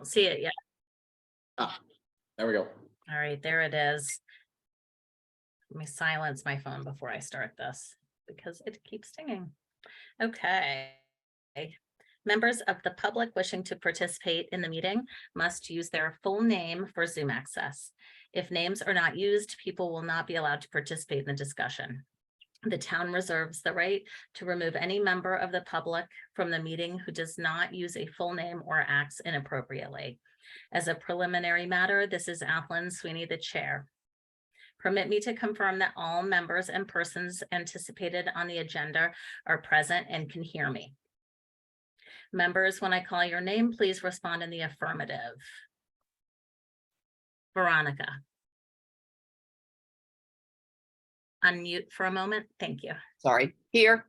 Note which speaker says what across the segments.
Speaker 1: See it yet.
Speaker 2: Ah, there we go.
Speaker 1: All right, there it is. Let me silence my phone before I start this because it keeps stinging. Okay. Members of the public wishing to participate in the meeting must use their full name for Zoom access. If names are not used, people will not be allowed to participate in the discussion. The town reserves the right to remove any member of the public from the meeting who does not use a full name or acts inappropriately. As a preliminary matter, this is Athlen Sweeney, the chair. Permit me to confirm that all members and persons anticipated on the agenda are present and can hear me. Members, when I call your name, please respond in the affirmative. Veronica. Unmute for a moment. Thank you.
Speaker 3: Sorry, here.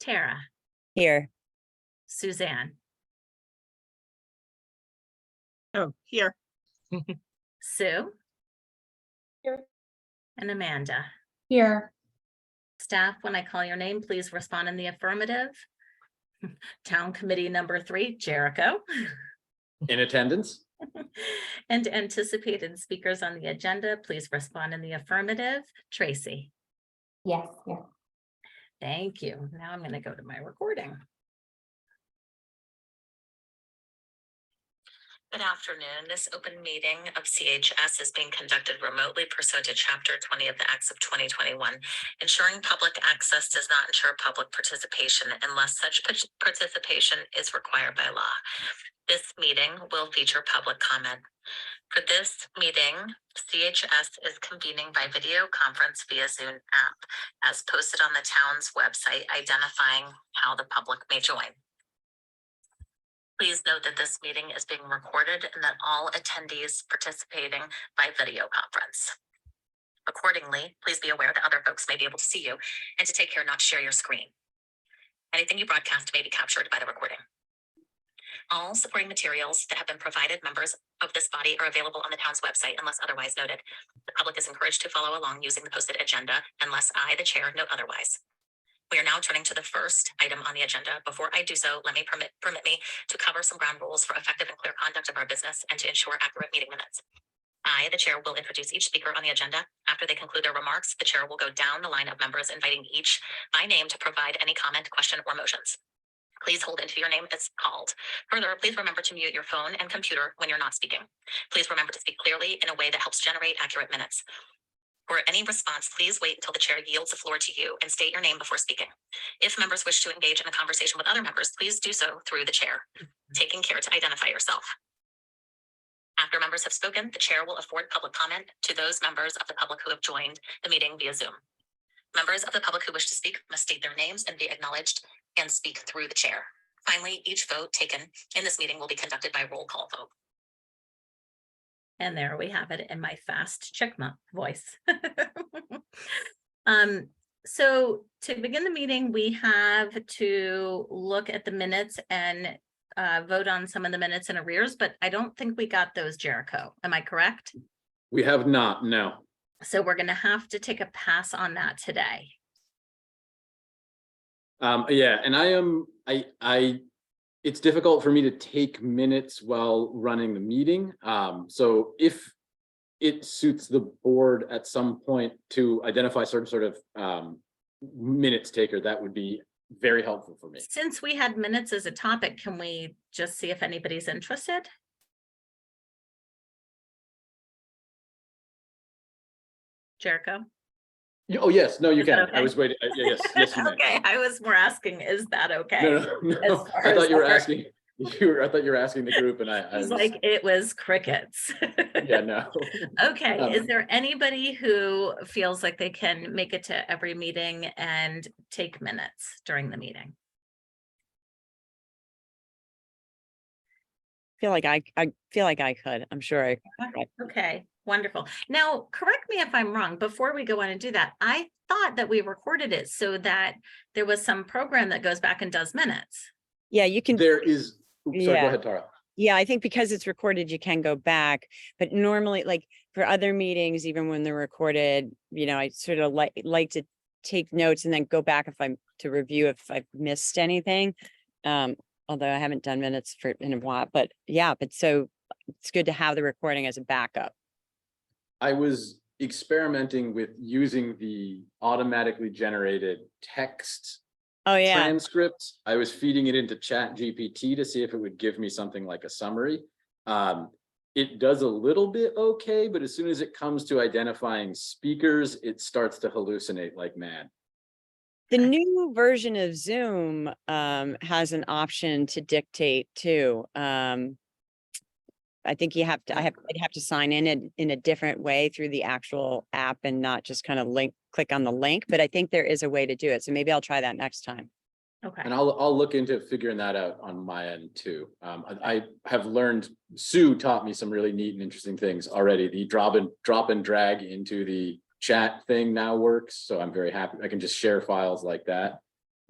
Speaker 1: Tara.
Speaker 4: Here.
Speaker 1: Suzanne.
Speaker 4: Oh, here.
Speaker 1: Sue.
Speaker 4: Here.
Speaker 1: And Amanda.
Speaker 5: Here.
Speaker 1: Staff, when I call your name, please respond in the affirmative. Town Committee number 3, Jericho.
Speaker 2: In attendance?
Speaker 1: And anticipated speakers on the agenda, please respond in the affirmative. Tracy.
Speaker 5: Yes, yes.
Speaker 1: Thank you. Now I'm going to go to my recording. Good afternoon. This open meeting of CHS is being conducted remotely pursuant to Chapter 20 of the Acts of 2021. Ensuring public access does not ensure public participation unless such participation is required by law. This meeting will feature public comment. For this meeting, CHS is convening by video conference via Zoom app, as posted on the town's website, identifying how the public may join. Please note that this meeting is being recorded and that all attendees participating by video conference. Accordingly, please be aware that other folks may be able to see you and to take care not to share your screen. Anything you broadcast may be captured by the recording. All supporting materials that have been provided members of this body are available on the town's website unless otherwise noted. The public is encouraged to follow along using the posted agenda unless I, the chair, note otherwise. We are now turning to the first item on the agenda. Before I do so, let me permit me to cover some ground rules for effective and clear conduct of our business and to ensure accurate meeting minutes. I, the chair, will introduce each speaker on the agenda. After they conclude their remarks, the chair will go down the line of members, inviting each by name to provide any comment, question, or motions. Please hold until your name is called. Further, please remember to mute your phone and computer when you're not speaking. Please remember to speak clearly in a way that helps generate accurate minutes. For any response, please wait until the chair yields the floor to you and state your name before speaking. If members wish to engage in a conversation with other members, please do so through the chair, taking care to identify yourself. After members have spoken, the chair will afford public comment to those members of the public who have joined the meeting via Zoom. Members of the public who wish to speak must state their names and be acknowledged and speak through the chair. Finally, each vote taken in this meeting will be conducted by roll call vote. And there we have it in my fast chipmunk voice. So to begin the meeting, we have to look at the minutes and vote on some of the minutes in arrears, but I don't think we got those, Jericho. Am I correct?
Speaker 2: We have not, no.
Speaker 1: So we're going to have to take a pass on that today.
Speaker 2: Yeah, and it's difficult for me to take minutes while running the meeting. So if it suits the board at some point to identify certain sort of minutes taker, that would be very helpful for me.
Speaker 1: Since we had minutes as a topic, can we just see if anybody's interested? Jericho?
Speaker 2: Oh, yes. No, you
Speaker 1: Is that
Speaker 2: can.
Speaker 1: okay?
Speaker 2: I was waiting. Yes, yes, you may.
Speaker 1: Okay, I was more asking, is that okay?
Speaker 2: No.
Speaker 1: As far
Speaker 2: I thought
Speaker 1: as
Speaker 2: you were
Speaker 1: other-
Speaker 2: asking. I thought you were asking the group, and I
Speaker 1: It's
Speaker 2: was
Speaker 1: like it was crickets.
Speaker 2: Yeah, no.
Speaker 1: Okay, is there anybody who feels like they can make it to every meeting and take minutes during the meeting?
Speaker 4: I feel like I could. I'm sure I
Speaker 1: Okay, wonderful. Now, correct me if I'm wrong, before we go on and do that, I thought that we recorded it so that there was some program that goes back and does minutes.
Speaker 4: Yeah, you can.
Speaker 2: There is. Sorry,
Speaker 4: Yeah.
Speaker 2: go ahead, Tara.
Speaker 4: Yeah, I think because it's recorded, you can go back. But normally, like for other meetings, even when they're recorded, I sort of like to take notes and then go back to review if I've missed anything. although I haven't done minutes for in a while, but yeah, but so it's good to have the recording as a backup.
Speaker 2: I was experimenting with using the automatically generated text
Speaker 4: Oh, yeah.
Speaker 2: transcript. I was feeding it into Chat GPT to see if it would give me something like a summary. It does a little bit okay, but as soon as it comes to identifying speakers, it starts to hallucinate like mad.
Speaker 4: The new version of Zoom has an option to dictate too. I think I'd have to sign in a different way through the actual app and not just kind of click on the link, but I think there is a way to do it. So maybe I'll try that next time.
Speaker 1: Okay.
Speaker 2: And I'll look into figuring that out on my end too. I have learned, Sue taught me some really neat and interesting things already. The drop and drag into the chat thing now works. So I'm very happy. I can just share files like that.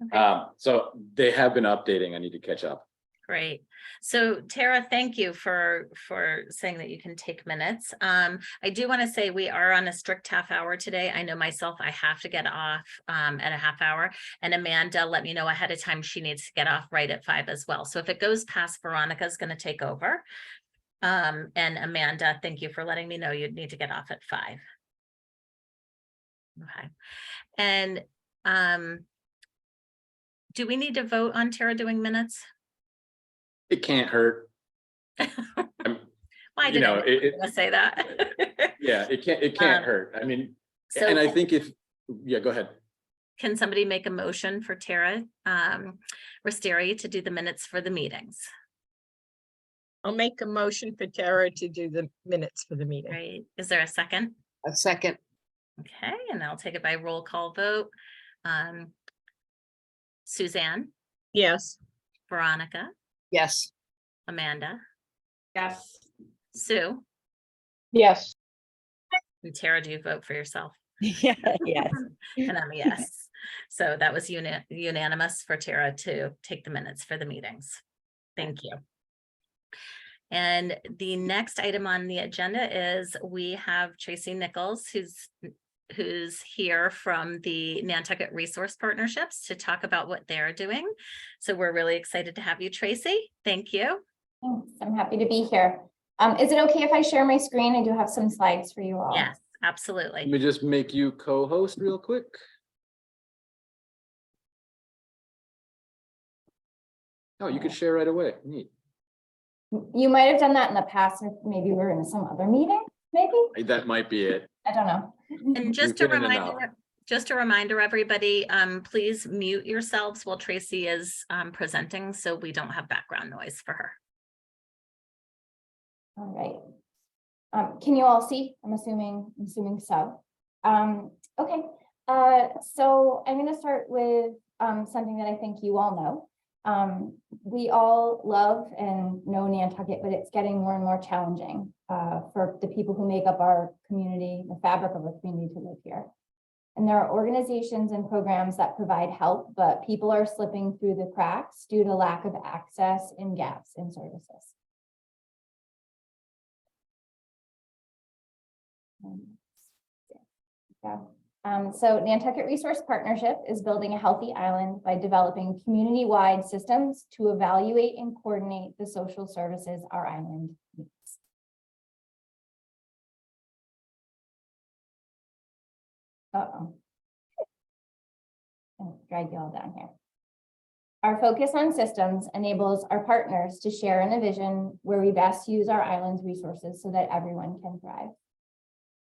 Speaker 1: Okay.
Speaker 2: So they have been updating. I need to catch up.
Speaker 1: Great. So Tara, thank you for saying that you can take minutes. I do want to say we are on a strict half hour today. I know myself, I have to get off at a half hour, and Amanda let me know ahead of time she needs to get off right at 5 as well. So if it goes past, Veronica's going to take over. And Amanda, thank you for letting me know you'd need to get off at 5. Okay. And do we need to vote on Tara doing minutes?
Speaker 2: It can't hurt.
Speaker 1: Why did I say that?
Speaker 2: Yeah, it can't hurt. I mean,
Speaker 1: So
Speaker 2: and I think yeah, go ahead.
Speaker 1: can somebody make a motion for Tara Resteri to do the minutes for the meetings?
Speaker 3: I'll make a motion for Tara to do the minutes for the meeting.
Speaker 1: Right. Is there a second?
Speaker 3: A second.
Speaker 1: Okay, and I'll take it by roll call vote. Suzanne,
Speaker 3: Yes.
Speaker 1: Veronica,
Speaker 3: Yes.
Speaker 1: Amanda,
Speaker 3: Yes.
Speaker 1: Sue,
Speaker 3: Yes.
Speaker 1: and Tara, do you vote for yourself?
Speaker 4: Yeah, yes.
Speaker 1: And I'm a yes. So that was unanimous for Tara to take the minutes for the meetings. Thank you. And the next item on the agenda is we have Tracy Nichols, who's here from the Nantucket Resource Partnerships to talk about what they're doing. So we're really excited to have you, Tracy. Thank you.
Speaker 5: Thanks. I'm happy to be here. Is it okay if I share my screen? I do have some slides for you all.
Speaker 1: Yes,
Speaker 2: Let
Speaker 1: absolutely.
Speaker 2: me just make you co-host real quick. Oh, you could share right away. Neat.
Speaker 5: You might have done that in the past, if maybe we're in some other meeting, maybe?
Speaker 2: That might be it.
Speaker 5: I don't know.
Speaker 1: And just a
Speaker 2: You've been in and out.
Speaker 1: reminder, everybody, please mute yourselves while Tracy is presenting so we don't have background noise for her.
Speaker 5: All right. Can you all see? I'm assuming so. Okay. So I'm going to start with something that I think you all know. We all love and know Nantucket, but it's getting more and more challenging for the people who make up our community, the fabric of the community, to live here. And there are organizations and programs that provide help, but people are slipping through the cracks due to lack of access and gaps in services. So Nantucket Resource Partnership is building a healthy island by developing community-wide systems to evaluate and coordinate the social services our island needs. Uh-oh. I'll drag you all down here. Our focus on systems enables our partners to share in a vision where we best use our island's resources so that everyone can thrive.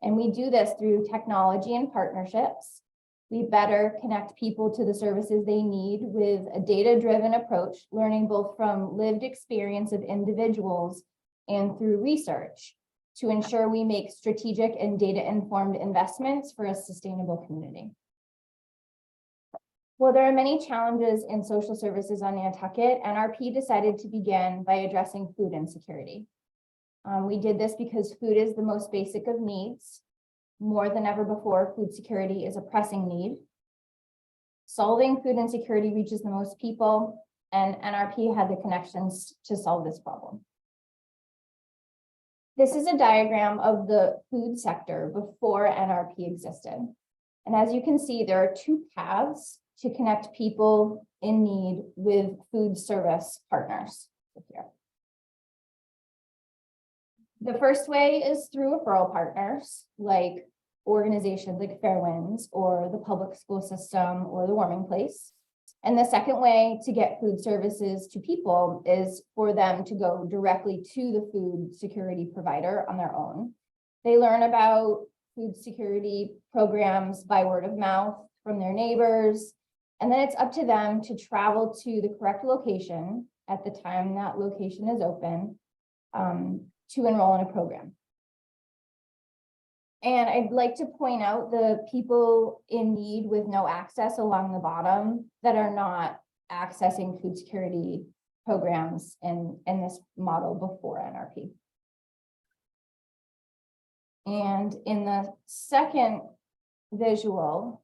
Speaker 5: And we do this through technology and partnerships. We better connect people to the services they need with a data-driven approach, learning both from lived experience of individuals and through research to ensure we make strategic and data-informed investments for a sustainable community. Well, there are many challenges in social services on Nantucket, NRP decided to begin by addressing food insecurity. We did this because food is the most basic of needs. More than ever before, food security is a pressing need. Solving food insecurity reaches the most people, and NRP had the connections to solve this problem. This is a diagram of the food sector before NRP existed. And as you can see, there are two paths to connect people in need with food service partners. Here. The first way is through referral partners, like organizations like Fairwinds or the public school system or the Warming Place. And the second way to get food services to people is for them to go directly to the food security provider on their own. They learn about food security programs by word of mouth from their neighbors. And then it's up to them to travel to the correct location at the time that location is open to enroll in a program. And I'd like to point out the people in need with no access along the bottom that are not accessing food security programs in this model before NRP. And in the second visual,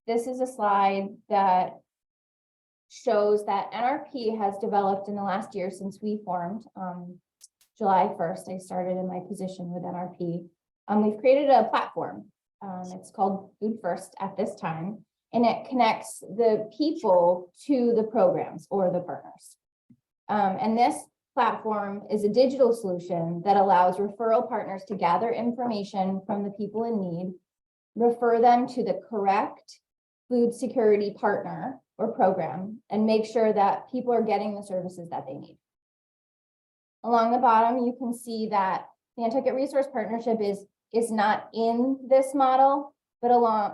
Speaker 5: this is a slide that shows that NRP has developed in the last year since we formed. July 1st, I started in my position with NRP. We've created a platform. It's called Food First at this time, and it connects the people to the programs or the partners. And this platform is a digital solution that allows referral partners to gather information from the people in need, refer them to the correct food security partner or program, and make sure that people are getting the services that they need. Along the bottom, you can see that the Nantucket Resource Partnership is not in this model, but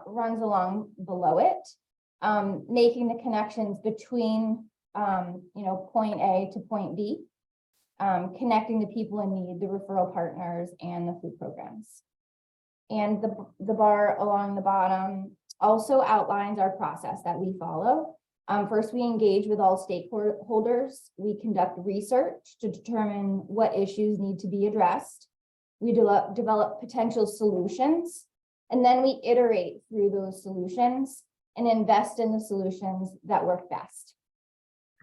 Speaker 5: runs along below it, making the connections between point A to point B, connecting the people in need, the referral partners, and the food programs. And the bar along the bottom also outlines our process that we follow. First, we engage with all stakeholders. We conduct research to determine what issues need to be addressed. We develop potential solutions, and then we iterate through those solutions and invest in the solutions that work best.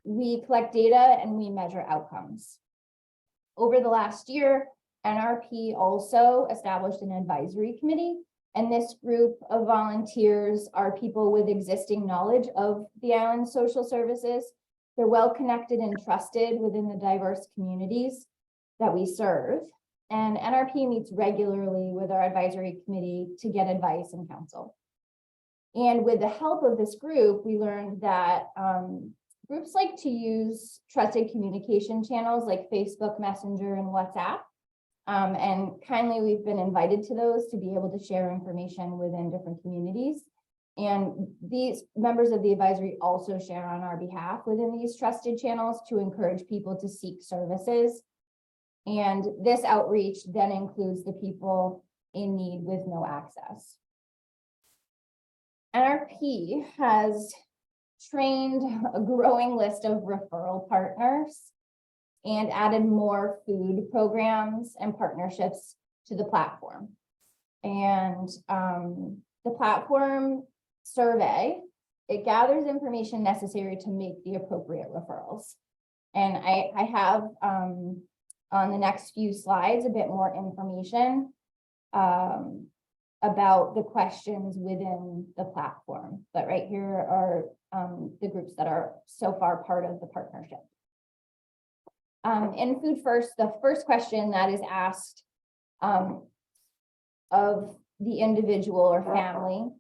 Speaker 5: We collect data and we measure outcomes. Over the last year, NRP also established an advisory committee. And this group of volunteers are people with existing knowledge of the island's social services. They're well connected and trusted within the diverse communities that we serve. And NRP meets regularly with our advisory committee to get advice and counsel. And with the help of this group, we learned that groups like to use trusted communication channels like Facebook Messenger and WhatsApp. And kindly, we've been invited to those to be able to share information within different communities. And these members of the advisory also share on our behalf within these trusted channels to encourage people to seek services. And this outreach then includes the people in need with no access. NRP has trained a growing list of referral partners and added more food programs and partnerships to the platform. And the platform survey, it gathers information necessary to make the appropriate referrals. And I have on the next few slides a bit more information about the questions within the platform. But right here are the groups that are so far part of the partnership. In Food First, the first question that is asked of the individual or family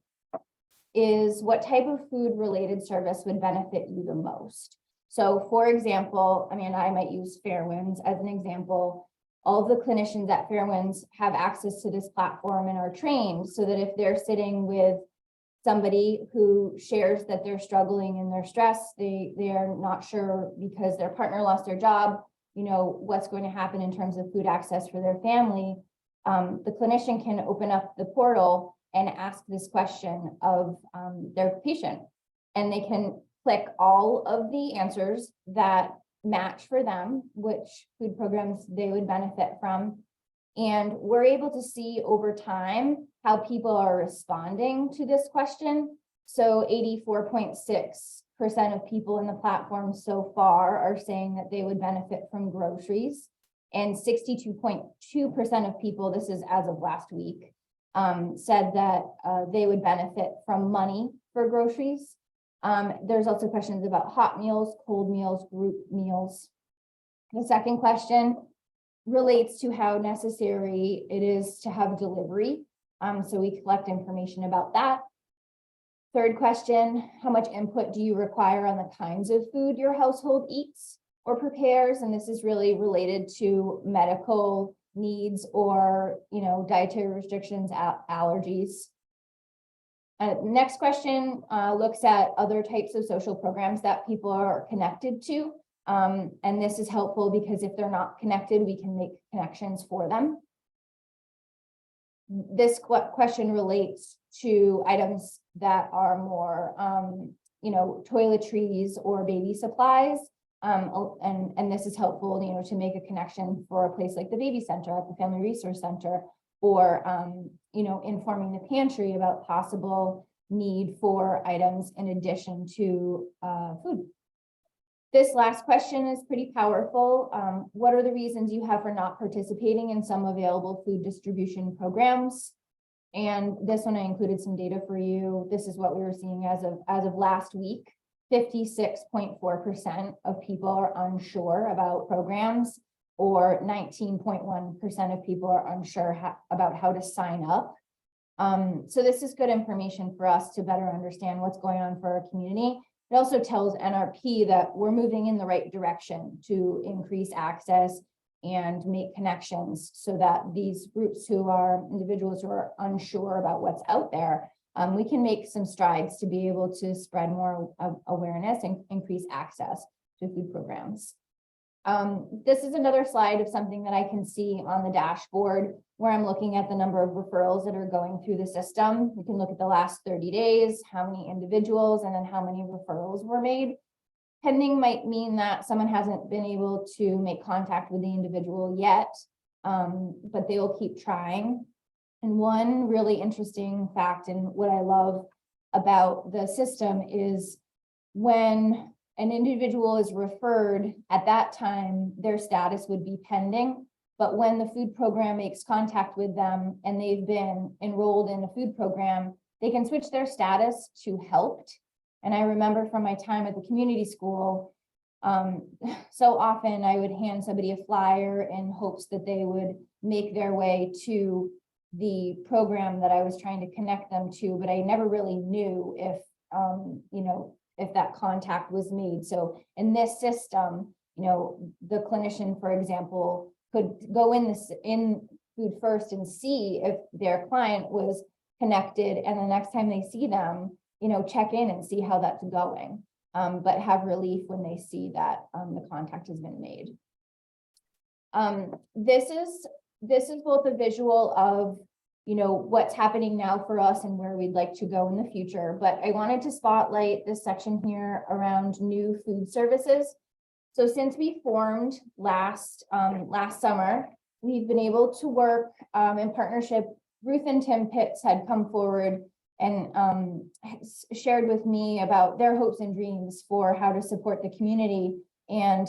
Speaker 5: is what type of food related service would benefit you the most? So for example, I might use Fairwinds as an example. All of the clinicians at Fairwinds have access to this platform and are trained so that if they're sitting with somebody who shares that they're struggling and they're stressed, they are not sure because their partner lost their job, what's going to happen in terms of food access for their family, the clinician can open up the portal and ask this question of their patient. And they can click all of the answers that match for them, which food programs they would benefit from. And we're able to see over time how people are responding to this question. So 84.6% of people in the platform so far are saying that they would benefit from groceries, and 62.2% of people, this is as of last week, said that they would benefit from money for groceries. There's also questions about hot meals, cold meals, group meals. The second question relates to how necessary it is to have delivery. So we collect information about that. Third question, how much input do you require on the kinds of food your household eats or prepares? And this is really related to medical needs or, dietary restrictions, allergies. Next question looks at other types of social programs that people are connected to. And this is helpful because if they're not connected, we can make connections for them. This question relates to items that are more, toiletries or baby supplies. And this is helpful, to make a connection for a place like the baby center at the Family Resource Center, or, informing the pantry about possible need for items in addition to food. This last question is pretty powerful. What are the reasons you have for not participating in some available food distribution programs? And this one, I included some data for you. This is what we were seeing as of last week. 56.4% of people are unsure about programs, or 19.1% of people are unsure about how to sign up. So this is good information for us to better understand what's going on for our community. It also tells NRP that we're moving in the right direction to increase access and make connections so that these groups who are individuals who are unsure about what's out there, we can make some strides to be able to spread more awareness and increase access to food programs. This is another slide of something that I can see on the dashboard where I'm looking at the number of referrals that are going through the system. We can look at the last 30 days, how many individuals, and then how many referrals were made. Pending might mean that someone hasn't been able to make contact with the individual yet, but they will keep trying. And one really interesting fact, and what I love about the system, is when an individual is referred, at that time, their status would be pending. But when the food program makes contact with them and they've been enrolled in a food program, they can switch their status to helped. And I remember from my time at the community school, so often I would hand somebody a flyer in hopes that they would make their way to the program that I was trying to connect them to, but I never really knew if, if that contact was made. So in this system, the clinician, for example, could go in Food First and see if their client was connected, and the next time they see them, check in and see how that's going, but have relief when they see that the contact has been made. This is both a visual of what's happening now for us and where we'd like to go in the future, but I wanted to spotlight this section here around new food services. So since we formed last summer, we've been able to work in partnership. Ruth and Tim Pitts had come forward and shared with me about their hopes and dreams for how to support the community, and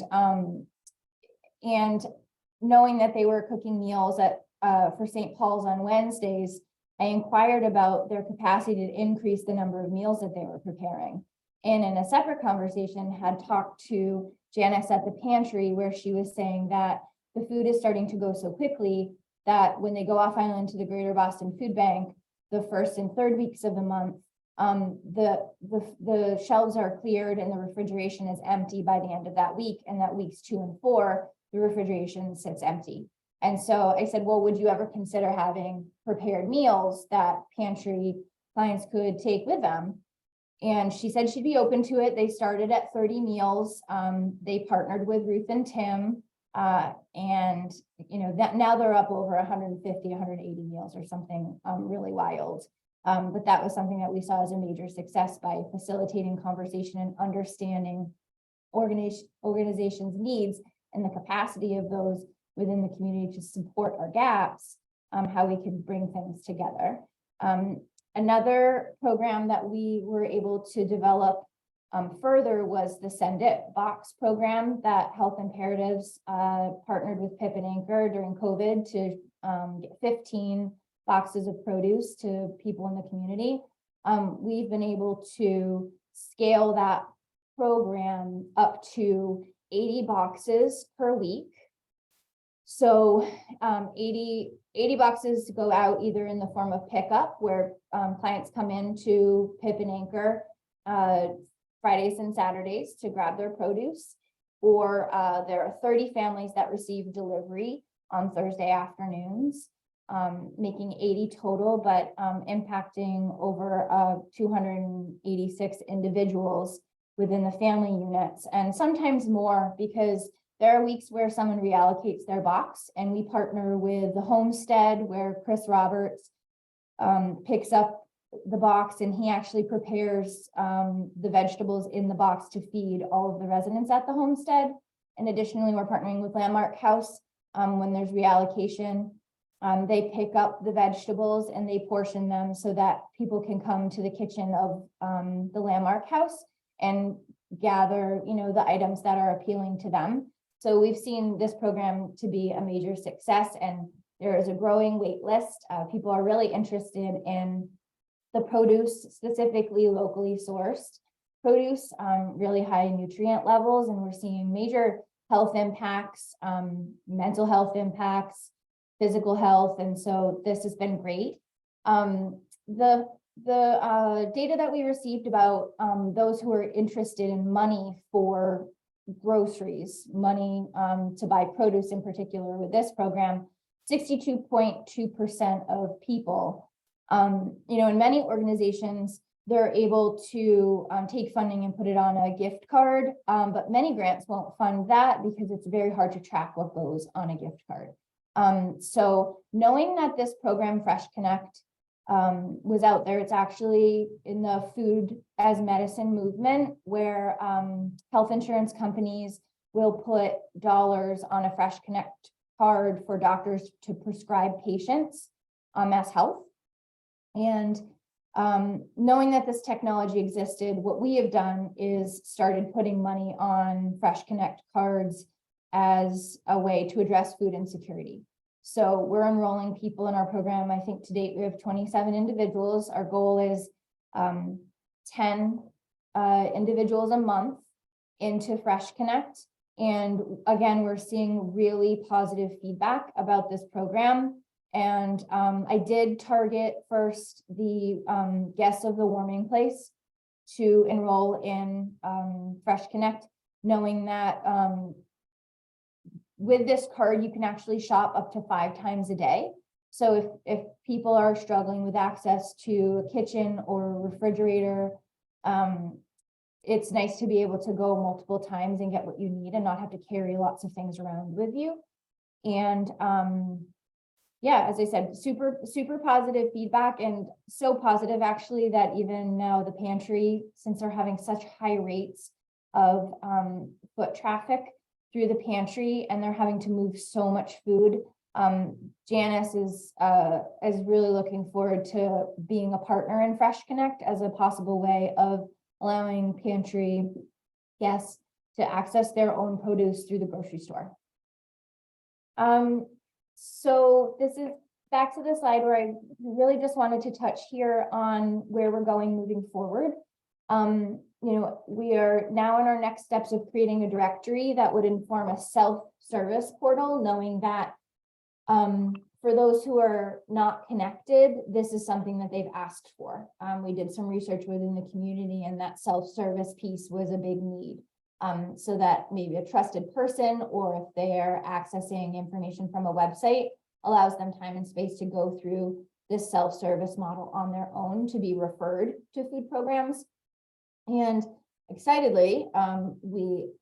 Speaker 5: knowing that they were cooking meals for St. Paul's on Wednesdays, I inquired about their capacity to increase the number of meals that they were preparing. And in a separate conversation, had talked to Janice at the pantry, where she was saying that the food is starting to go so quickly that when they go off island to the Greater Boston Food Bank, the first and third weeks of the month, the shelves are cleared and the refrigeration is empty by the end of that week. And that weeks 2 and 4, the refrigeration sits empty. And so I said, well, would you ever consider having prepared meals that pantry clients could take with them? And she said she'd be open to it. They started at 30 meals. They partnered with Ruth and Tim, and that now they're up over 150, 180 meals or something really wild. But that was something that we saw as a major success by facilitating conversation and understanding organizations' needs and the capacity of those within the community to support our gaps, how we could bring things together. Another program that we were able to develop further was the Send It Box program that Health Imperatives partnered with Pip and Anchor during COVID to get 15 boxes of produce to people in the community. we've been able to scale that program up to 80 boxes per week. So 80 boxes go out either in the form of pickup, where clients come in to Pip and Anchor Fridays and Saturdays to grab their produce, or there are 30 families that receive delivery on Thursday afternoons, making 80 total, but impacting over 286 individuals within the family units, and sometimes more, because there are weeks where someone reallocates their box, and we partner with the Homestead, where Chris Roberts picks up the box, and he actually prepares the vegetables in the box to feed all of the residents at the Homestead. And additionally, we're partnering with Landmark House when there's reallocation. They pick up the vegetables and they portion them so that people can come to the kitchen of the Landmark House and gather, the items that are appealing to them. So we've seen this program to be a major success, and there is a growing wait list. People are really interested in the produce, specifically locally sourced produce, really high nutrient levels, and we're seeing major health impacts, mental health impacts, physical health, and so this has been great. The data that we received about those who are interested in money for groceries, money to buy produce in particular with this program, 62.2% of people, in many organizations, they're able to take funding and put it on a gift card, but many grants won't fund that because it's very hard to track what goes on a gift card. So knowing that this program, Fresh Connect, was out there, it's actually in the food as medicine movement, where health insurance companies will put dollars on a Fresh Connect card for doctors to prescribe patients as health. And knowing that this technology existed, what we have done is started putting money on Fresh Connect cards as a way to address food insecurity. So we're enrolling people in our program. I think to date we have 27 individuals. Our goal is 10 individuals a month into Fresh Connect. And again, we're seeing really positive feedback about this program. And I did target first the guests of the Warming Place to enroll in Fresh Connect, knowing that with this card, you can actually shop up to 5 times a day. So if people are struggling with access to a kitchen or a refrigerator, it's nice to be able to go multiple times and get what you need and not have to carry lots of things around with you. And yeah, as I said, super positive feedback, and so positive actually that even now the pantry, since they're having such high rates of foot traffic through the pantry and they're having to move so much food, Janice is really looking forward to being a partner in Fresh Connect as a possible way of allowing pantry guests to access their own produce through the grocery store. So this is back to the slide where I really just wanted to touch here on where we're going moving forward. We are now in our next steps of creating a directory that would inform a self-service portal, knowing that for those who are not connected, this is something that they've asked for. We did some research within the community, and that self-service piece was a big need. So that maybe a trusted person, or if they're accessing information from a website, allows them time and space to go through this self-service model on their own to be referred to food programs. And excitedly, we're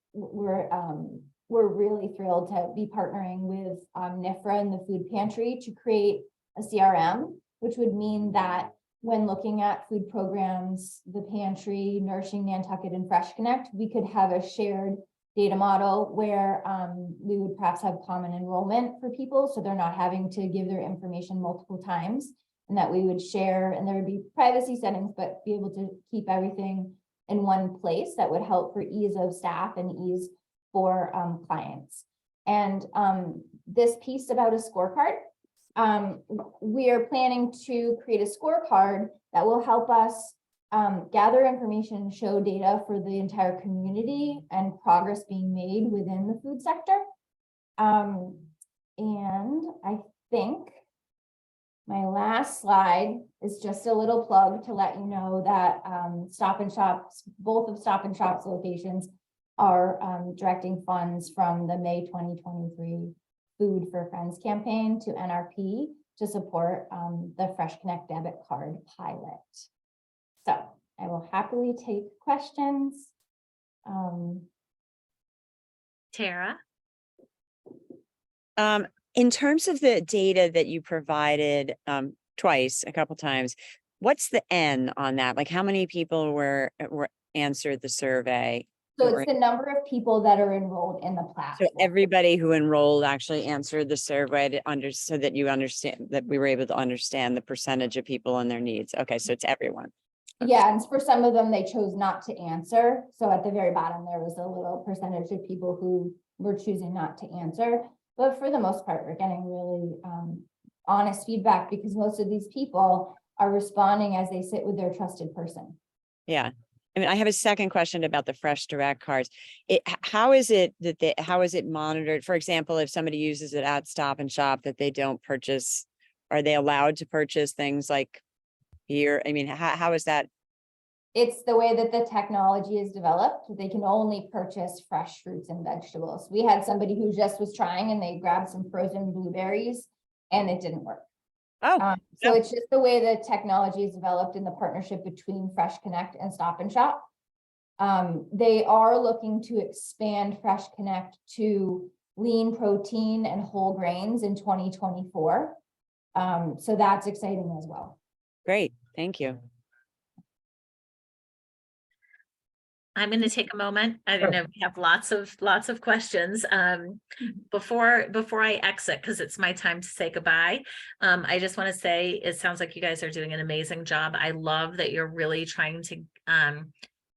Speaker 5: really thrilled to be partnering with NIFRA and the Food Pantry to create a CRM, which would mean that when looking at food programs, the Pantry, Nourishing Nantucket, and Fresh Connect, we could have a shared data model where we would perhaps have common enrollment for people, so they're not having to give their information multiple times, and that we would share, and there would be privacy settings, but be able to keep everything in one place that would help for ease of staff and ease for clients. And this piece about a scorecard, we are planning to create a scorecard that will help us gather information and show data for the entire community and progress being made within the food sector. And I think my last slide is just a little plug to let you know that Stop and Shop's, both of Stop and Shop's locations are directing funds from the May 2023 Food for Friends campaign to NRP to support the Fresh Connect debit card pilot. So I will happily take questions.
Speaker 1: Tara?
Speaker 4: In terms of the data that you provided twice, a couple times, what's the N on that? Like how many people were answered the survey?
Speaker 5: So it's the number of people that are enrolled in the
Speaker 4: So
Speaker 5: platform.
Speaker 4: everybody who enrolled actually answered the survey so that you understand that we were able to understand the percentage of people and their needs. Okay, so it's everyone.
Speaker 5: Yeah, and for some of them, they chose not to answer. So at the very bottom, there was a little percentage of people who were choosing not to answer. But for the most part, we're getting really honest feedback because most of these people are responding as they sit with their trusted person.
Speaker 4: Yeah. I mean, I have a second question about the Fresh Direct cards. How is it that how is it monitored? For example, if somebody uses it at Stop and Shop that they don't purchase, are they allowed to purchase things like beer? I mean, how is that?
Speaker 5: It's the way that the technology is developed. They can only purchase fresh fruits and vegetables. We had somebody who just was trying and they grabbed some frozen blueberries and it didn't work.
Speaker 4: Oh,
Speaker 5: So it's just the way the technology is developed in the partnership between Fresh Connect and Stop and Shop. They are looking to expand Fresh Connect to lean protein and whole grains in 2024. So that's exciting as well.
Speaker 4: great. Thank you.
Speaker 1: I'm going to take a moment. I don't know, we have lots of questions. Before I exit, because it's my time to say goodbye. I just want to say, it sounds like you guys are doing an amazing job. I love that you're really trying to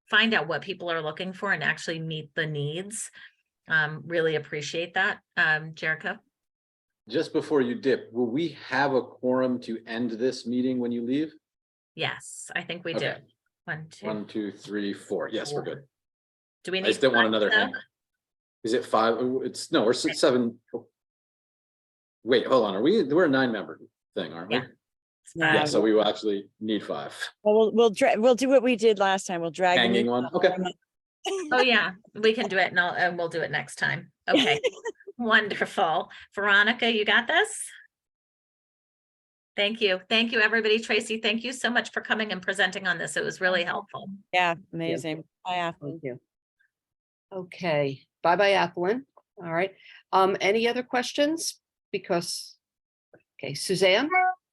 Speaker 1: find out what people are looking for and actually meet the needs. Really appreciate that. Jericho?
Speaker 2: Just before you dip, will we have a quorum to end this meeting when you leave?
Speaker 1: Yes, I think we do.
Speaker 2: Okay.
Speaker 1: 1, 2.
Speaker 2: 1, 2, 3, 4. Yes, we're good.
Speaker 1: Do we
Speaker 2: I
Speaker 1: need?
Speaker 2: just didn't want
Speaker 1: 5
Speaker 2: another
Speaker 1: though?
Speaker 2: hang. Is it 5? It's no, we're 7. Wait, hold on. We're a 9-member thing, aren't we?
Speaker 1: Yeah.
Speaker 2: Yeah, so we will actually need 5.
Speaker 4: Well, we'll do what we did last time. We'll drag the
Speaker 2: Hanging
Speaker 4: meeting
Speaker 2: one.
Speaker 4: out.
Speaker 2: Okay.
Speaker 1: Oh, yeah, we can do it and we'll do it next time. Okay, wonderful. Veronica, you got this? Thank you. Thank you, everybody. Tracy, thank you so much for coming and presenting on this. It was really helpful.
Speaker 4: Yeah, amazing. Bye,
Speaker 6: Thank you. Okay, bye-bye, Athlon. All right. Any other questions? Because, okay, Suzanne?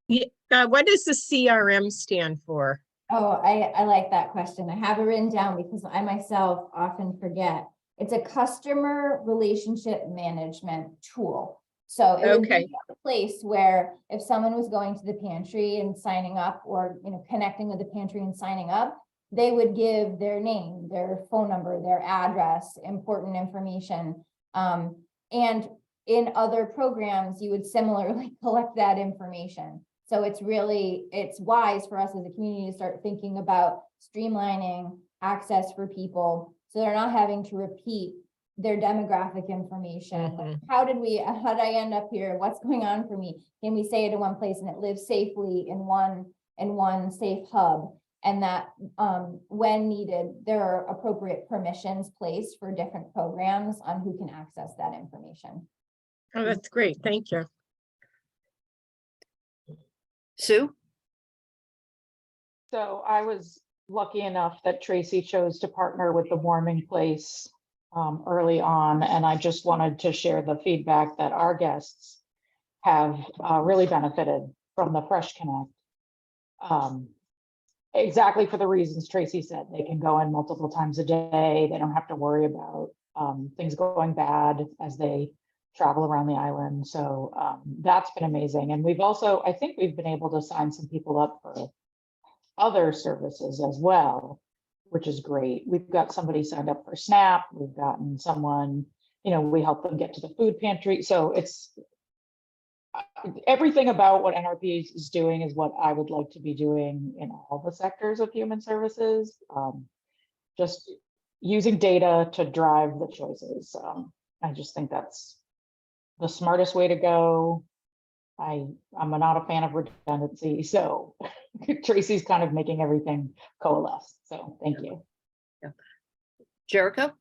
Speaker 3: What does the CRM stand for?
Speaker 5: Oh, I like that question. I have it written down because I myself often forget. It's a customer relationship management tool. So it would
Speaker 3: Okay.
Speaker 5: be a place where if someone was going to the pantry and signing up or, connecting with the pantry and signing up, they would give their name, their phone number, their address, important information. And in other programs, you would similarly collect that information. So it's wise for us as a community to start thinking about streamlining access for people. So they're not having to repeat their demographic information.
Speaker 3: Mhm.
Speaker 5: How did I end up here? What's going on for me? Can we say it in one place and it lives safely in one safe hub? And that when needed, there are appropriate permissions placed for different programs on who can access that information.
Speaker 3: Oh, that's great. Thank you.
Speaker 6: Sue?
Speaker 7: So I was lucky enough that Tracy chose to partner with the Warming Place early on, and I just wanted to share the feedback that our guests have really benefited from the Fresh Connect. Exactly for the reasons Tracy said. They can go in multiple times a day. They don't have to worry about things going bad as they travel around the island. So that's been amazing. And we've also, I think we've been able to sign some people up for other services as well, which is great. We've got somebody signed up for SNAP. We've gotten someone, we help them get to the food pantry. So everything about what NRP is doing is what I would like to be doing in all the sectors of human services. Just using data to drive the choices. I just think that's the smartest way to go. I'm not a fan of redundancy, so Tracy's kind of making everything coalesce. So thank you.
Speaker 6: Jericho?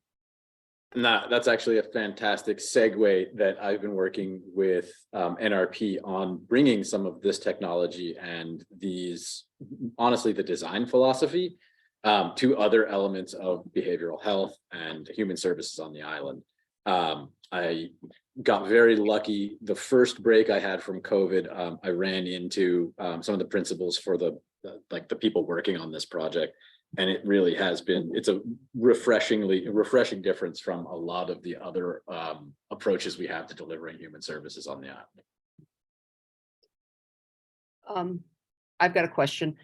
Speaker 2: That's actually a fantastic segue that I've been working with NRP on bringing some of this technology and these, honestly, the design philosophy to other elements of behavioral health and human services on the island. I got very lucky. The first break I had from COVID, I ran into some of the principals for the people working on this project. And it really has been, it's a refreshing difference from a lot of the other approaches we have to delivering human services on the island.
Speaker 6: I've got a question.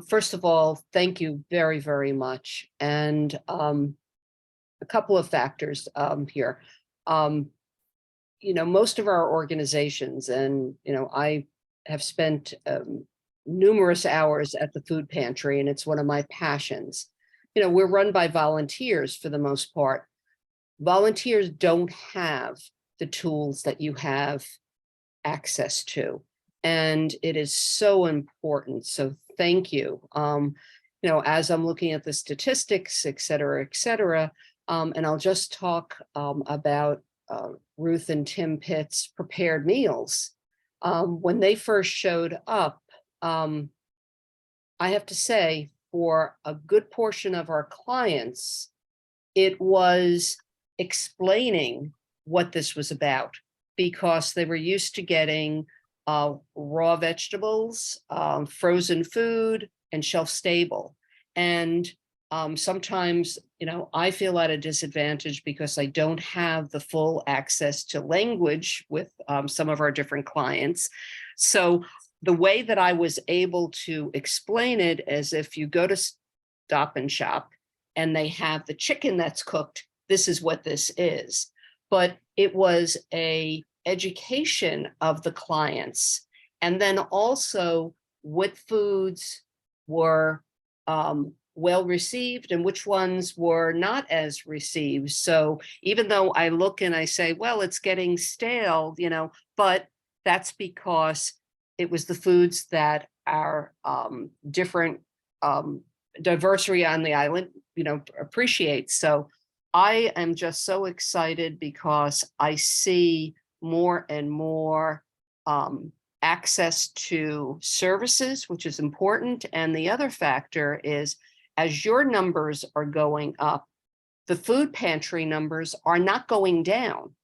Speaker 6: First of all, thank you very, very much. And a couple of factors here. Most of our organizations, and I have spent numerous hours at the food pantry, and it's one of my passions. We're run by volunteers for the most part. Volunteers don't have the tools that you have access to, and it is so important. So thank you. As I'm looking at the statistics, et cetera, and I'll just talk about Ruth and Tim Pitt's prepared meals. When they first showed up, I have to say, for a good portion of our clients, it was explaining what this was about, because they were used to getting raw vegetables, frozen food, and shelf stable. And sometimes, I feel at a disadvantage because I don't have the full access to language with some of our different clients. So the way that I was able to explain it is, if you go to Stop and Shop and they have the chicken that's cooked, this is what this is. But it was a education of the clients. And then also what foods were well received and which ones were not as received. So even though I look and I say, well, it's getting stale, but that's because it was the foods that our different diversity on the island, appreciates. So I am just so excited because I see more and more access to services, which is important. And the other factor is, as your numbers are going up, the food pantry numbers are not going down.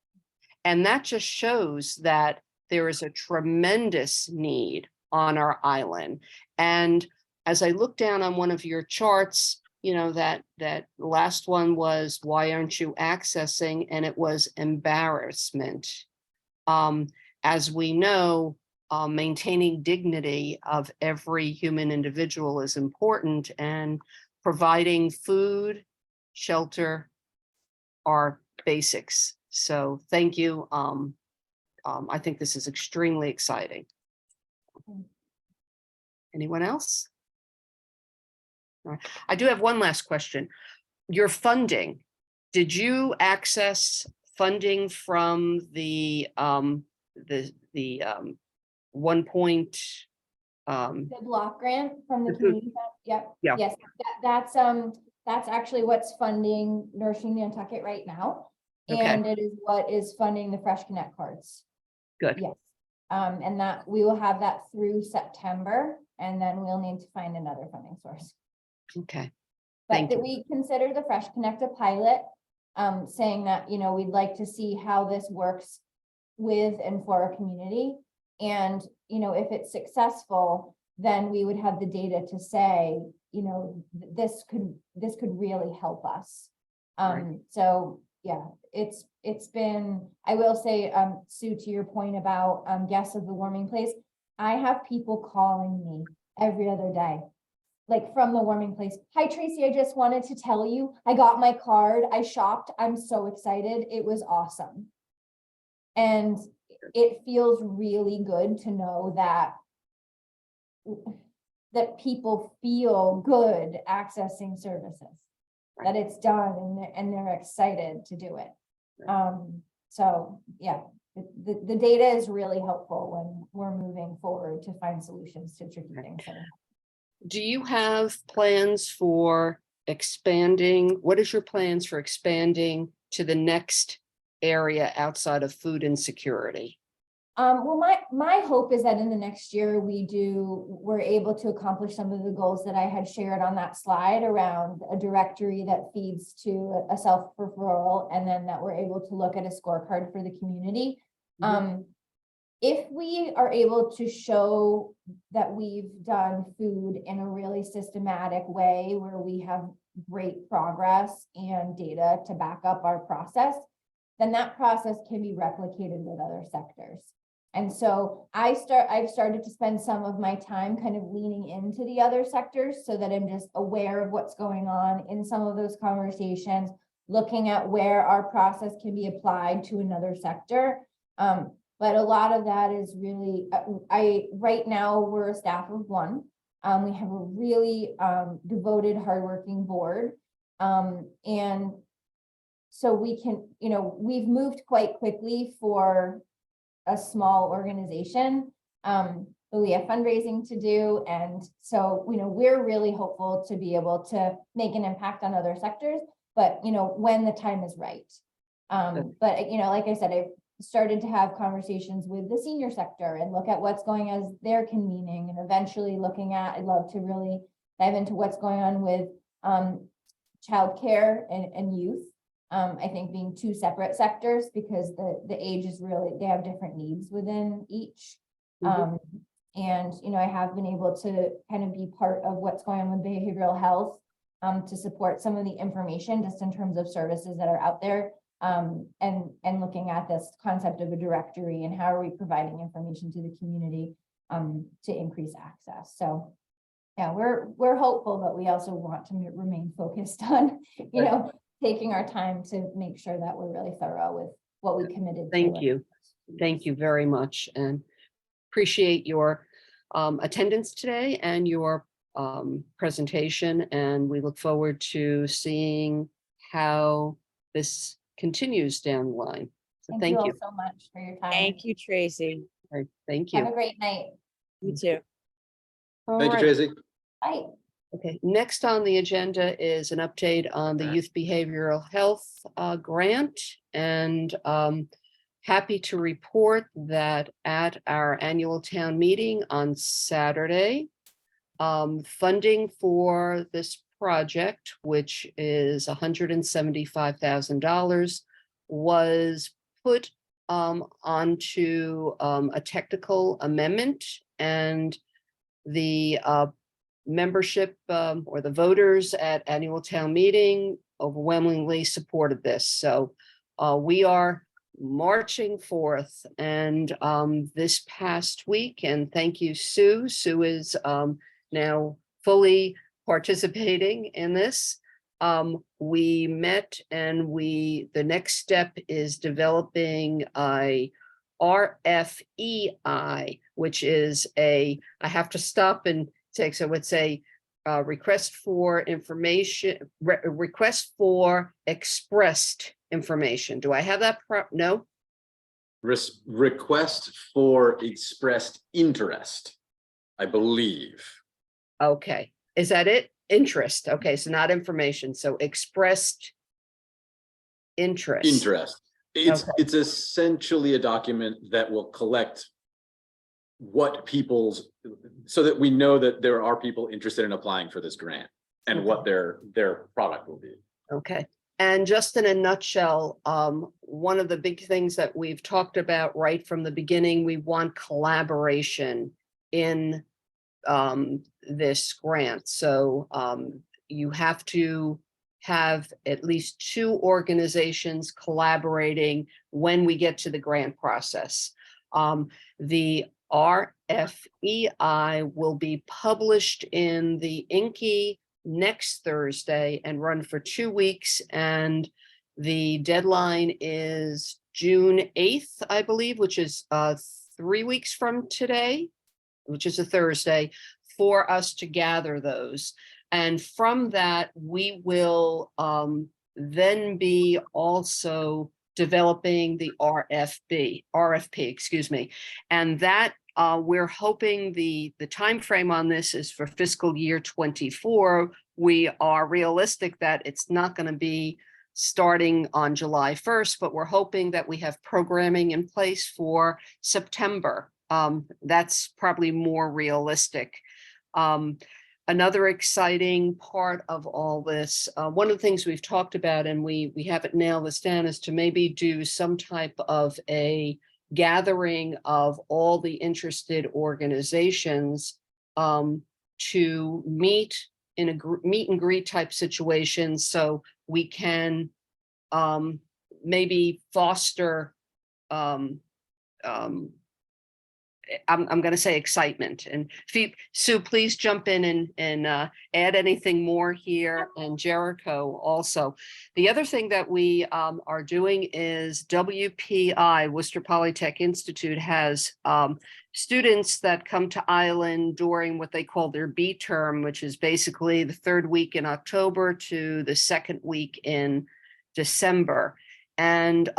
Speaker 6: And that just shows that there is a tremendous need on our island. And as I look down on one of your charts, that last one was, why aren't you accessing? And it was embarrassment. As we know, maintaining dignity of every human individual is important, and providing food, shelter are basics. So thank you. I think this is extremely exciting. Anyone else? All right. I do have one last question. Your funding, did you access funding from the 1 point?
Speaker 5: The block grant from the
Speaker 6: The food-
Speaker 5: community. Yep.
Speaker 6: Yeah.
Speaker 5: Yes, that's actually what's funding Nourishing Nantucket right now.
Speaker 6: Okay.
Speaker 5: And it is what is funding the Fresh Connect cards.
Speaker 6: Good.
Speaker 5: Yes. And that we will have that through September, and then we'll need to find another funding source.
Speaker 6: Okay.
Speaker 5: But
Speaker 6: Thank
Speaker 5: that
Speaker 6: you.
Speaker 5: we consider the Fresh Connect a pilot, saying that, we'd like to see how this works with and for our community. And, if it's successful, then we would have the data to say, this could really help us.
Speaker 6: Right.
Speaker 5: So yeah, it's been, I will say, Sue, to your point about guests of the warming place, I have people calling me every other day, like from the warming place. Hi, Tracy, I just wanted to tell you, I got my card, I shopped, I'm so excited, it was awesome. And it feels really good to know that people feel good accessing services, that it's done and they're excited to do it. So yeah, the data is really helpful when we're moving forward to find solutions to tricky things.
Speaker 6: Do you have plans for expanding? What is your plans for expanding to the next area outside of food insecurity?
Speaker 5: Well, my hope is that in the next year we're able to accomplish some of the goals that I had shared on that slide around a directory that feeds to a self-referral, and then that we're able to look at a scorecard for the community. If we are able to show that we've done food in a really systematic way where we have great progress and data to back up our process, then that process can be replicated with other sectors. And so I've started to spend some of my time kind of leaning into the other sectors so that I'm just aware of what's going on in some of those conversations, looking at where our process can be applied to another sector. But a lot of that is really, right now we're a staff of one. We have a really devoted, hardworking board. And so we can, we've moved quite quickly for a small organization, but we have fundraising to do. And so, we're really hopeful to be able to make an impact on other sectors, but, when the time is right. But, like I said, I've started to have conversations with the senior sector and look at what's going as their convening, and eventually I'd love to really dive into what's going on with childcare and youth. I think being two separate sectors, because the age is really, they have different needs within each. And, I have been able to kind of be part of what's going on with behavioral health to support some of the information just in terms of services that are out there. And looking at this concept of a directory and how are we providing information to the community to increase access. So yeah, we're hopeful, but we also want to remain focused on, taking our time to make sure that we're really thorough with what we committed to.
Speaker 6: Thank you. Thank you very much, and appreciate your attendance today and your presentation. And we look forward to seeing how this continues down the line. So
Speaker 5: Thank you all
Speaker 6: you.
Speaker 5: so much for your time.
Speaker 4: Thank you, Tracy.
Speaker 6: All right, thank
Speaker 5: Have
Speaker 6: you.
Speaker 5: a great night.
Speaker 4: You too.
Speaker 6: All
Speaker 2: Thank you,
Speaker 6: right.
Speaker 2: Tracy.
Speaker 5: Bye.
Speaker 6: Okay, next on the agenda is an update on the Youth Behavioral Health Grant. And happy to report that at our annual town meeting on Saturday, funding for this project, which is $175,000, was put onto a technical amendment, and the membership or the voters at annual town meeting overwhelmingly supported this. So we are marching forth, and this past week, and thank you, Sue. Sue is now fully participating in this. We met, and the next step is developing a RFEI, which is I have to stop and take, so it's a request for information, request for expressed information. Do I have that? No?
Speaker 2: Request for expressed interest, I believe.
Speaker 6: Okay, is that it? Interest. Okay, so not information, so expressed interest.
Speaker 2: Interest. It's
Speaker 6: Okay.
Speaker 2: it's essentially a document that will collect what so that we know that there are people interested in applying for this grant and what their product will be.
Speaker 6: Okay, and just in a nutshell, one of the big things that we've talked about right from the beginning, we want collaboration in this grant. So you have to have at least two organizations collaborating when we get to the grant process. The RFEI will be published in the INCI next Thursday and run for 2 weeks. And the deadline is June 8th, I believe, which is 3 weeks from today, which is a Thursday, for us to gather those. And from that, we will then be also developing the RFP, excuse me. And that we're hoping the timeframe on this is for fiscal year 24. We are realistic that it's not going to be starting on July 1st, but we're hoping that we have programming in place for September. That's probably more realistic. Another exciting part of all this, one of the things we've talked about, and we haven't nailed this down, is to maybe do some type of a gathering of all the interested organizations to meet in a meet and greet type situation, so we can maybe foster I'm going to say excitement. And Sue, please jump in and add anything more here, and Jericho also. The other thing that we are doing is WPI, Worcester Polytech Institute, has students that come to Island during what they call their B term, which is basically the 3rd week in October to the 2nd week in December. And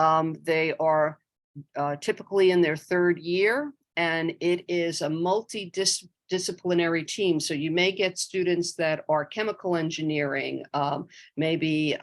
Speaker 6: they are typically in their 3rd year. And it is a multidisciplinary team. So you may get students that are chemical engineering, maybe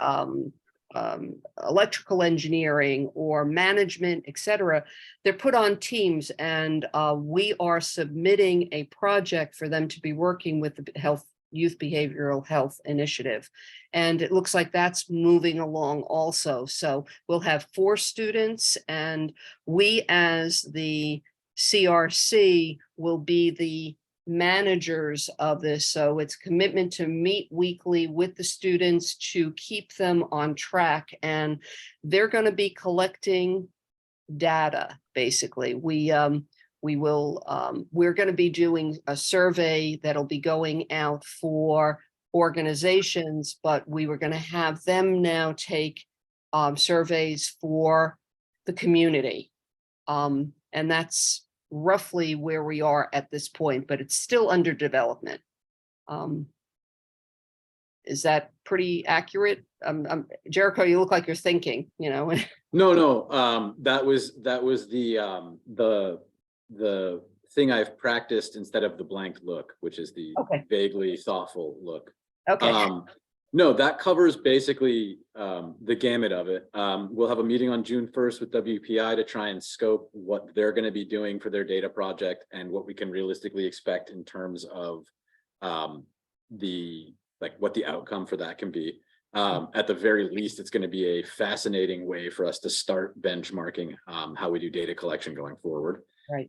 Speaker 6: electrical engineering or management, etc. They're put on teams, and we are submitting a project for them to be working with the Youth Behavioral Health Initiative. And it looks like that's moving along also. So we'll have 4 students, and we as the CRC will be the managers of this. So it's commitment to meet weekly with the students to keep them on track. And they're going to be collecting data, basically. We're going to be doing a survey that'll be going out for organizations, but we were going to have them now take surveys for the community. And that's roughly where we are at this point, but it's still under development. Is that pretty accurate? Jericho, you look like you're thinking, you know.
Speaker 2: No, that was the thing I've practiced instead of the blank look, which is the
Speaker 6: Okay.
Speaker 2: vaguely thoughtful look.
Speaker 6: Okay.
Speaker 2: No, that covers basically the gamut of it. We'll have a meeting on June 1st with WPI to try and scope what they're going to be doing for their data project and what we can realistically expect in terms of what the outcome for that can be. At the very least, it's going to be a fascinating way for us to start benchmarking how we do data collection going forward.
Speaker 6: Right.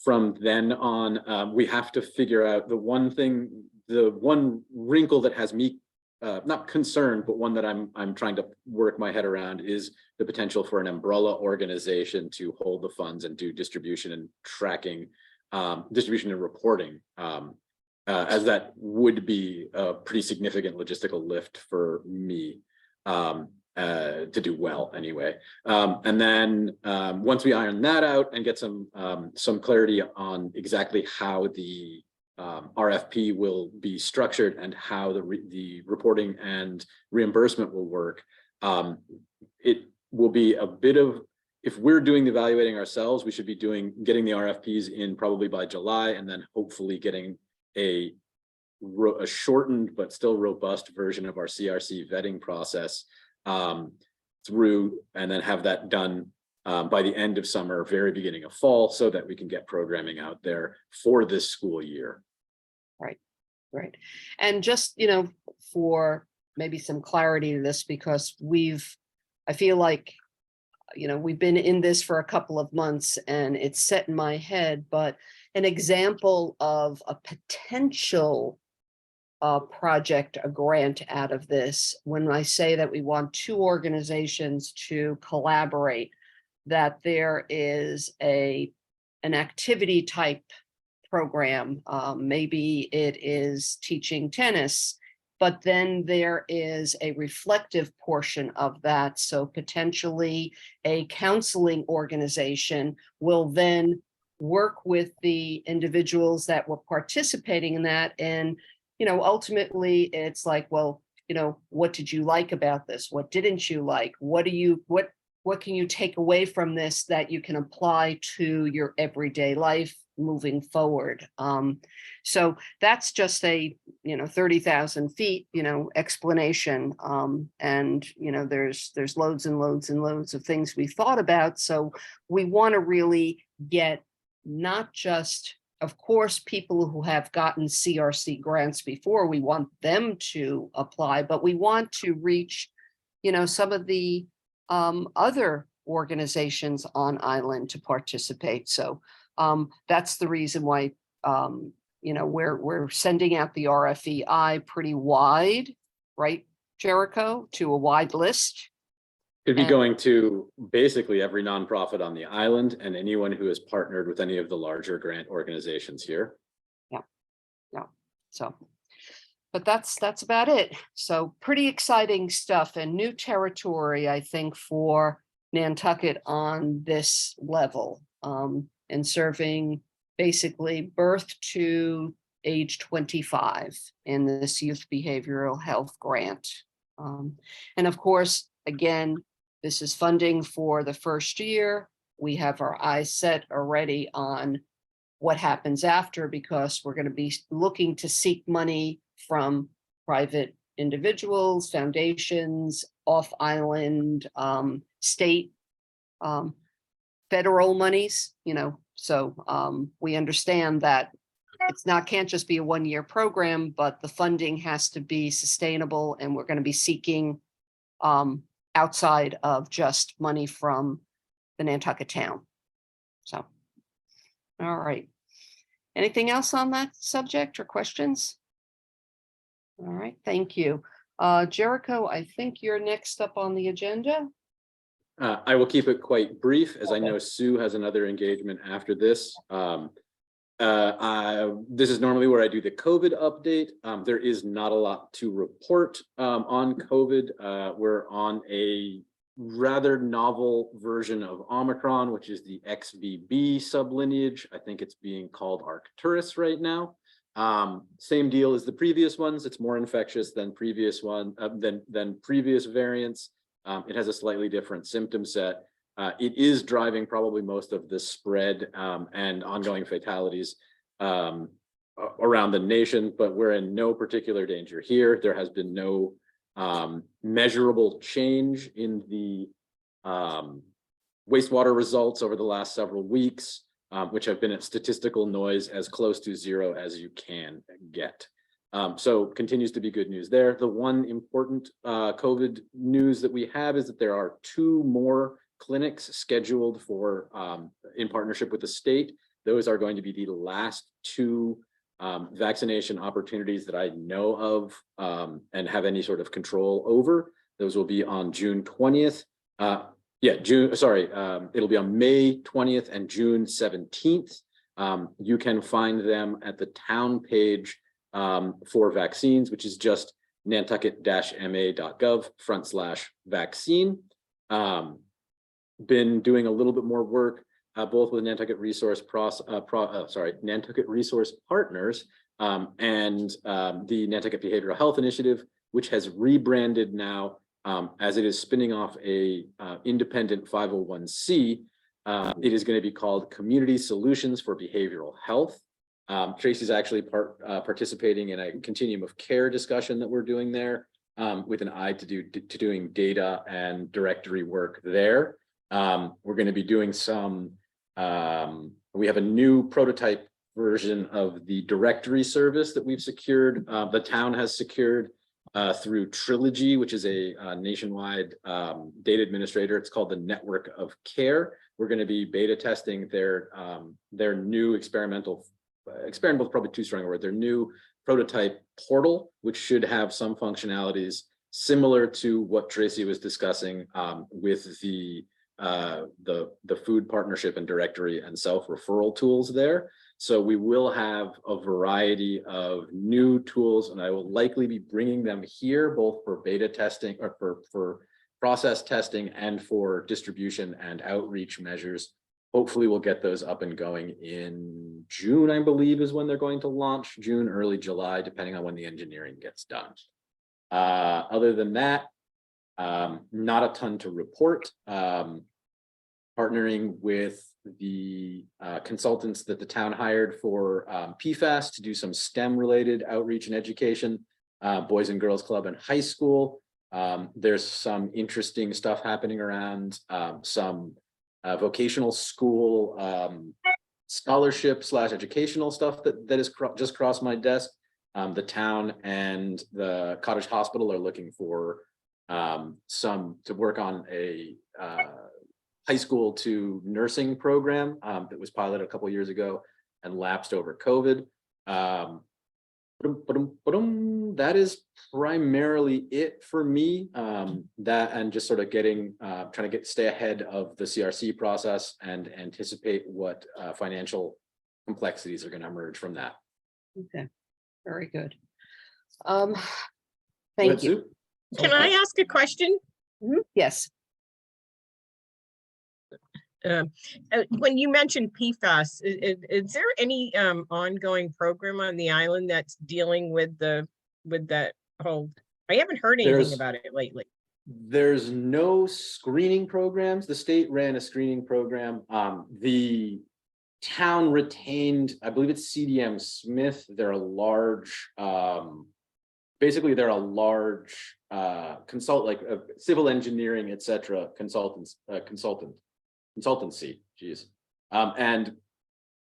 Speaker 2: From then on, we have to figure out the one wrinkle that has me not concerned, but one that I'm trying to work my head around is the potential for an umbrella organization to hold the funds and do distribution and tracking, distribution and reporting, as that would be a pretty significant logistical lift for me to do well anyway. And then once we iron that out and get some clarity on exactly how the RFP will be structured and how the reporting and reimbursement will work, it will be a bit of, if we're doing the evaluating ourselves, we should be getting the RFPs in probably by July, and then hopefully getting a shortened but still robust version of our CRC vetting process through, and then have that done by the end of summer, very beginning of fall, so that we can get programming out there for this school year.
Speaker 6: Right. And just, you know, for maybe some clarity to this, because I feel like, you know, we've been in this for a couple of months and it's set in my head, but an example of a potential project, a grant out of this, when I say that we want 2 organizations to collaborate, that there is an activity type program. Maybe it is teaching tennis but then there is a reflective portion of that. So potentially a counseling organization will then work with the individuals that were participating in that. And, ultimately it's like, well, what did you like about this? What didn't you like? What can you take away from this that you can apply to your everyday life moving forward? So that's just a 30,000 feet explanation, and there's loads and loads and loads of things we thought about. So we want to really get not just, of course, people who have gotten CRC grants before, we want them to apply, but we want to reach some of the other organizations on island to participate. So that's the reason why we're sending out the RFEI pretty wide, right, Jericho, to a wide list.
Speaker 2: It'd be
Speaker 6: And-
Speaker 2: going to basically every nonprofit on the island and anyone who has partnered with any of the larger grant organizations here.
Speaker 6: So, but that's about it. So pretty exciting stuff and new territory, I think, for Nantucket on this level, and serving basically birth to age 25 in this youth behavioral health grant. And of course, again, this is funding for the first year. We have our eyes set already on what happens after, because we're going to be looking to seek money from private individuals, foundations, off-island, state, federal monies, so we understand that can't just be a one-year program, but the funding has to be sustainable, and we're going to be seeking outside of just money from the Nantucket town. So, all right. Anything else on that subject or questions? All right, thank you. Jericho, I think you're next up on the agenda.
Speaker 2: I will keep it quite brief, as I
Speaker 6: Okay.
Speaker 2: know Sue has another engagement after this. This is normally where I do the COVID update. There is not a lot to report on COVID. We're on a rather novel version of Omicron, which is the XBB sublineage. I think it's being called Arcturus right now. Same deal as the previous ones. It's more infectious than previous variants. It has a slightly different symptom set. It is driving probably most of the spread and ongoing fatalities around the nation, but we're in no particular danger here. There has been no measurable change in the wastewater results over the last several weeks, which have been at statistical noise as close to zero as you can get. So continues to be good news there. The one important COVID news that we have is that there are 2 more clinics scheduled for in partnership with the state. Those are going to be the last 2 vaccination opportunities that I know of and have any sort of control over. Those will be on June 20th. It'll be on May 20th and June 17th. You can find them at the town page for vaccines, which is just nantucket-ma.gov/vaccine. Been doing a little bit more work both with Nantucket Resource Nantucket Resource Partners and the Nantucket Behavioral Health Initiative, which has rebranded now as it is spinning off a independent 501c. It is going to be called Community Solutions for Behavioral Health. Tracy's actually participating in a continuum of care discussion that we're doing there with an eye to doing data and directory work there. We're going to be doing some, we have a new prototype version of the directory service that we've secured. The town has secured through Trilogy, which is a nationwide data administrator. It's called the Network of Care. We're going to be beta testing their new experimental is probably too strong a word, their new prototype portal, which should have some functionalities similar to what Tracy was discussing with the the food partnership and directory and self-referral tools there. So we will have a variety of new tools, and I will likely be bringing them here, both for beta testing or for process testing and for distribution and outreach measures. Hopefully we'll get those up and going in June, I believe is when they're going to launch, June, early July, depending on when the engineering gets done. Other than that, not a ton to report. Partnering with the consultants that the town hired for PFAS to do some STEM related outreach and education, Boys and Girls Club and high school. There's some interesting stuff happening around some vocational school scholarship / educational stuff that is just crossed my desk. The town and the Cottage Hospital are looking for to work on a high school to nursing program that was piloted a couple years ago and lapsed over COVID. That is primarily it for me. That and just sort of getting trying to stay ahead of the CRC process and anticipate what financial complexities are going to emerge from that.
Speaker 6: Okay, very good.
Speaker 2: Go
Speaker 6: Thank
Speaker 2: ahead,
Speaker 6: you.
Speaker 2: Sue.
Speaker 3: Can I ask a question?
Speaker 6: Yes,
Speaker 3: When you mentioned PFAS, is there any ongoing program on the island that's dealing with that whole? I haven't heard anything
Speaker 2: There's-
Speaker 3: about it lately.
Speaker 2: There's no screening programs. The state ran a screening program. The town retained, I believe it's CDM Smith. They're a large, basically they're a large civil engineering, et cetera, consultancy, geez. And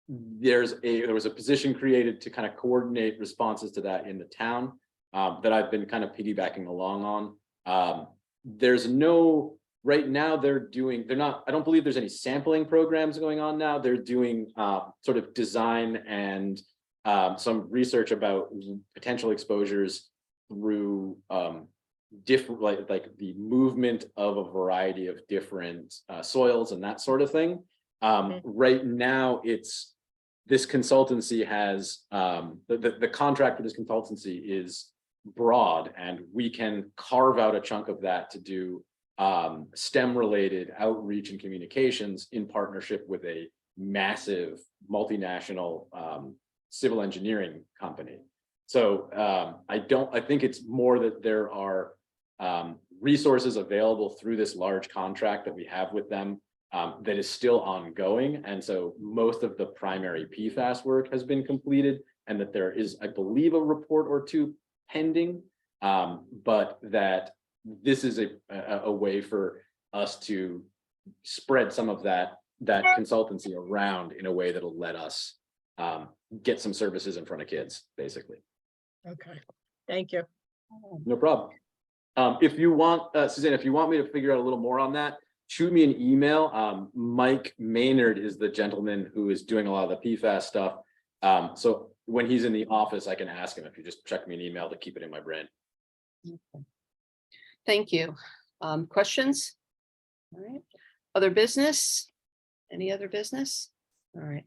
Speaker 2: there was a position created to kind of coordinate responses to that in the town that I've been kind of piggybacking along on. There's no, right now I don't believe there's any sampling programs going on now. They're doing sort of design and some research about potential exposures through different, like the movement of a variety of different soils and that sort of thing. Right now, this consultancy has the contract for this consultancy is broad, and we can carve out a chunk of that to do STEM related outreach and communications in partnership with a massive multinational civil engineering company. So I think it's more that there are resources available through this large contract that we have with them that is still ongoing. And so most of the primary PFAS work has been completed, and that there is, I believe, a report or two pending, but that this is a way for us to spread some of that consultancy around in a way that'll let us get some services in front of kids, basically.
Speaker 3: Okay, thank you.
Speaker 2: No problem. If you want, Suzanne, if you want me to figure out a little more on that, shoot me an email. Mike Maynard is the gentleman who is doing a lot of the PFAS stuff. So when he's in the office, I can ask him if you just check me an email to keep it in my brain.
Speaker 6: thank you. Questions? All right. Other business? Any other business? All right.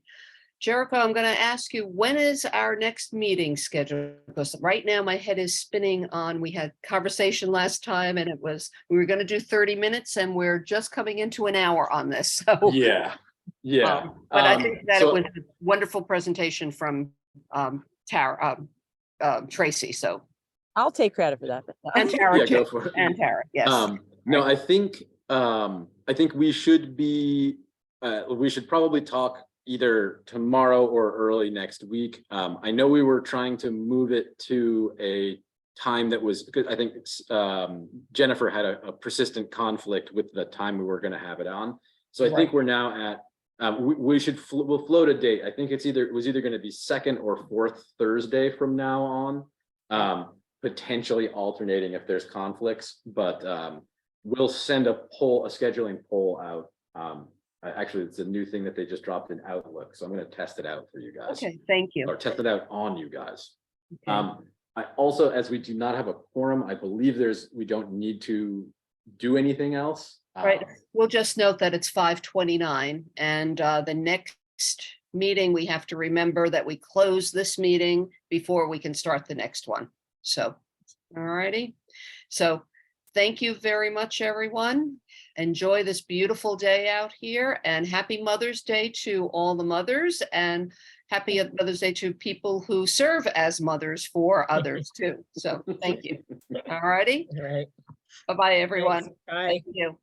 Speaker 6: Jericho, I'm going to ask you, when is our next meeting scheduled? Because right now my head is spinning on, we had conversation last time and we were going to do 30 minutes and we're just coming into an hour on this. So
Speaker 2: Yeah.
Speaker 6: but I think that
Speaker 2: so-
Speaker 6: it was a wonderful presentation from Tara, Tracy. So,
Speaker 4: I'll take credit for that.
Speaker 6: and Tara,
Speaker 2: Yeah, go
Speaker 6: too.
Speaker 2: for it.
Speaker 6: And Tara, yes.
Speaker 2: No, I think we should we should probably talk either tomorrow or early next week. I know we were trying to move it to a time that was good. I think Jennifer had a persistent conflict with the time we were going to have it on. So I think we're now at we'll float a date. I think it was either going to be second or fourth Thursday from now on, potentially alternating if there's conflicts, but we'll send a scheduling poll out. Actually, it's a new thing that they just dropped in Outlook, so I'm going to test it out for you guys.
Speaker 6: Okay, thank you.
Speaker 2: Or test it out on you guys.
Speaker 6: Okay.
Speaker 2: I also, as we do not have a quorum, I believe we don't need to do anything else.
Speaker 6: Right, we'll just note that it's 5:29 and the next meeting, we have to remember that we close this meeting before we can start the next one. So, all righty. So thank you very much, everyone. Enjoy this beautiful day out here and happy Mother's Day to all the mothers and happy Mother's Day to people who serve as mothers for others too. So thank you. All righty.
Speaker 3: All right.
Speaker 6: Bye-bye, everyone.
Speaker 3: Thanks. Bye.
Speaker 6: Thank you.